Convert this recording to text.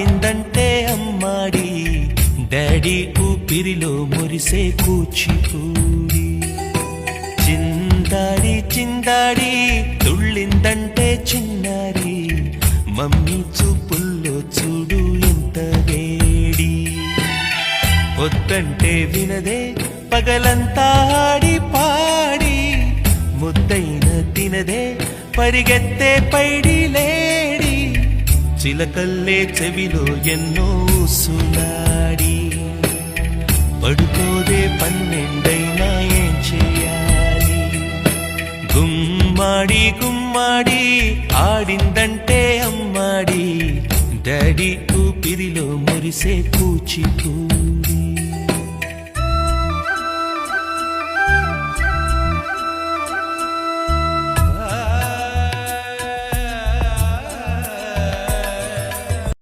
ఇందంటే అమ్మాడి daddy ఊపిరిలో మురిసే కూచిపూడి చిందాడి చిందాడి తుళ్ళిందంటే చిన్నారి మమ్మీ చూపుల్లో చూడు ఎంత వేడి వద్దంటే వినదే పగలంతా ఆడి పాడి ముద్దైన తినదే పరిగెత్తే పైడి లేడి చిలకల్లే చెవిలో ఎన్నో సునాడి పడుకోదే పన్నెండైనా ఏం చేయాలి గుమ్మాడి గుమ్మాడి ఆడిందంటే అమ్మాడి డాడీ ఊపిరిలో మురిసే కూచిపూడి